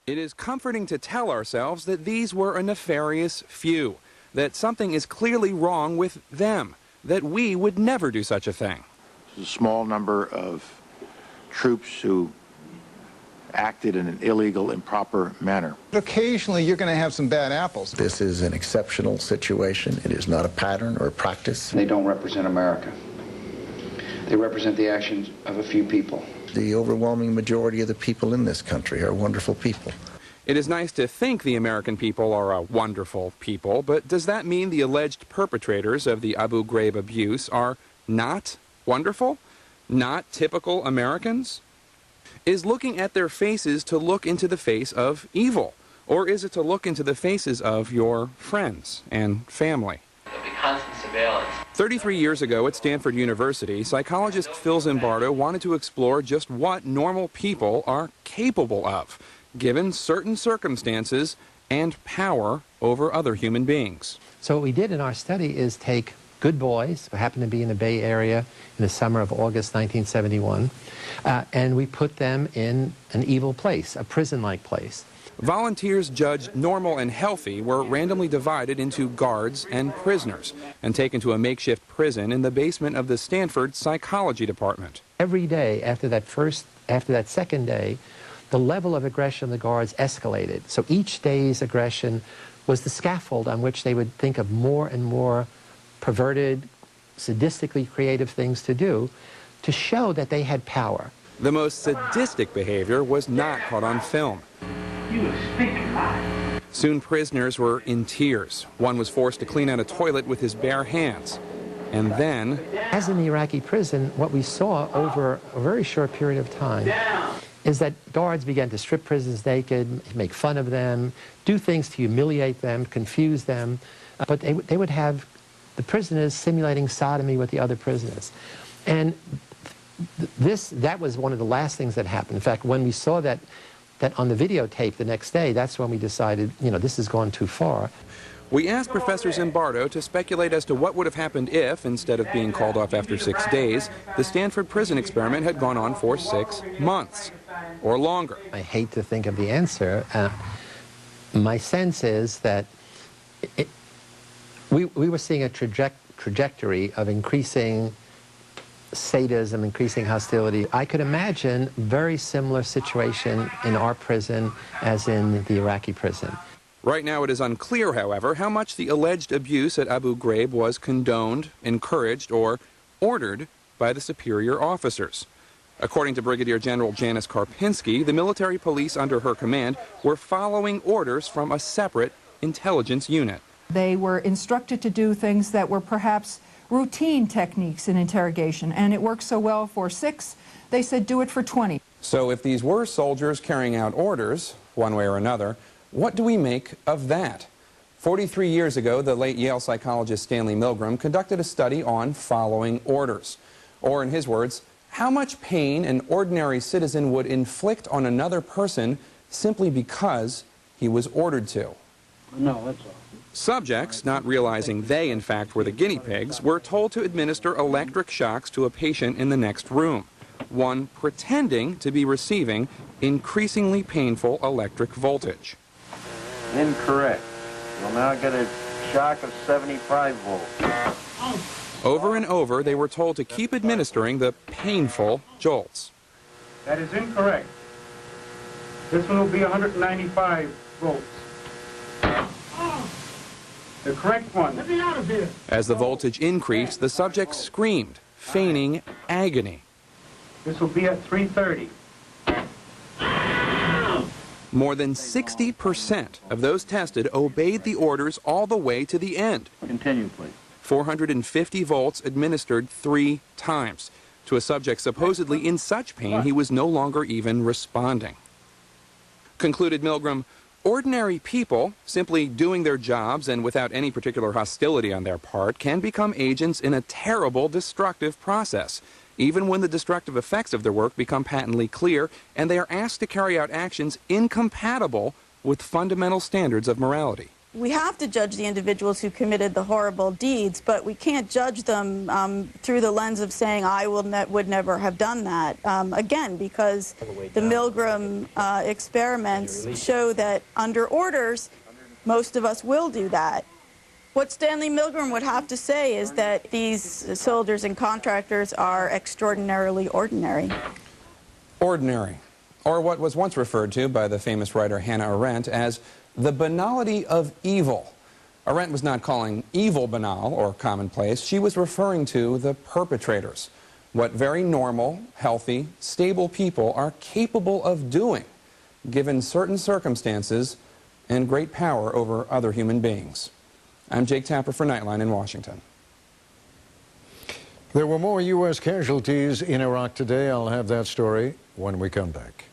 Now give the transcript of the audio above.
It is comforting to tell ourselves that these were a nefarious few, that something is clearly wrong with them, that we would never do such a thing. A small number of troops who acted in an illegal, improper manner. Occasionally, you're going to have some bad apples. This is an exceptional situation. It is not a pattern or a practice. They don't represent America. They represent the actions of a few people. The overwhelming majority of the people in this country are wonderful people. It is nice to think the American people are a wonderful people, but does that mean the alleged perpetrators of the Abu Ghraib abuse are not wonderful? Not typical Americans? Is looking at their faces to look into the face of evil? Or is it to look into the faces of your friends and family? There'll be constant surveillance. 33 years ago at Stanford University, psychologist Phil Zimbardo wanted to explore just what normal people are capable of, given certain circumstances and power over other human beings. So what we did in our study is take good boys who happened to be in the Bay Area in the summer of August 1971, and we put them in an evil place, a prison-like place. Volunteers judged normal and healthy were randomly divided into guards and prisoners and taken to a makeshift prison in the basement of the Stanford Psychology Department. Every day after that second day, the level of aggression of the guards escalated. So each day's aggression was the scaffold on which they would think of more and more perverted, sadistically creative things to do to show that they had power. The most sadistic behavior was not caught on film. Soon prisoners were in tears. One was forced to clean out a toilet with his bare hands. And then, as in the Iraqi prison, what we saw over a very short period of time is that guards began to strip prisoners naked, make fun of them, do things to humiliate them, confuse them, but they would have the prisoners simulating sodomy with the other prisoners. And that was one of the last things that happened. In fact, when we saw that on the videotape the next day, that's when we decided, this has gone too far. We asked Professor Zimbardo to speculate as to what would have happened if, instead of being called off after 6 days, the Stanford prison experiment had gone on for 6 months or longer. I hate to think of the answer. My sense is that we were seeing a trajectory of increasing sadism, increasing hostility. I could imagine a very similar situation in our prison as in the Iraqi prison. Right now it is unclear, however, how much the alleged abuse at Abu Ghraib was condoned, encouraged, or ordered by the superior officers. According to Brigadier General Janice Karpinski, the military police under her command were following orders from a separate intelligence unit. They were instructed to do things that were perhaps routine techniques in interrogation, and it worked so well for 6, they said do it for 20. So if these were soldiers carrying out orders, one way or another, what do we make of that? 43 years ago, the late Yale psychologist Stanley Milgram conducted a study on following orders. Or in his words, how much pain an ordinary citizen would inflict on another person simply because he was ordered to. No, that's all. Subjects, not realizing they in fact were the guinea pigs, were told to administer electric shocks to a patient in the next room, one pretending to be receiving increasingly painful electric voltage. Incorrect. You'll now get a shock of 75 volts. Over and over, they were told to keep administering the painful jolts. That is incorrect. This one will be 195 volts. The correct one. Let me out of here. As the voltage increased, the subject screamed, feigning agony. This will be at 330. More than 60% of those tested obeyed the orders all the way to the end. Continue, please. 450 volts administered 3 times to a subject supposedly in such pain he was no longer even responding. Concluded Milgram, ordinary people, simply doing their jobs and without any particular hostility on their part, can become agents in a terrible destructive process, even when the destructive effects of their work become patently clear and they are asked to carry out actions incompatible with fundamental standards of morality. We have to judge the individuals who committed the horrible deeds, but we can't judge them through the lens of saying, I would never have done that. Again, because the Milgram experiments show that under orders, most of us will do that. What Stanley Milgram would have to say is that these soldiers and contractors are extraordinarily ordinary. Ordinary, or what was once referred to by the famous writer Hannah Arendt as the banality of evil. Arendt was not calling evil banal or commonplace. She was referring to the perpetrators, what very normal, healthy, stable people are capable of doing, given certain circumstances and great power over other human beings. I'm Jake Tapper for Nightline in Washington. There were more U.S. casualties in Iraq today. I'll have that story when we come back.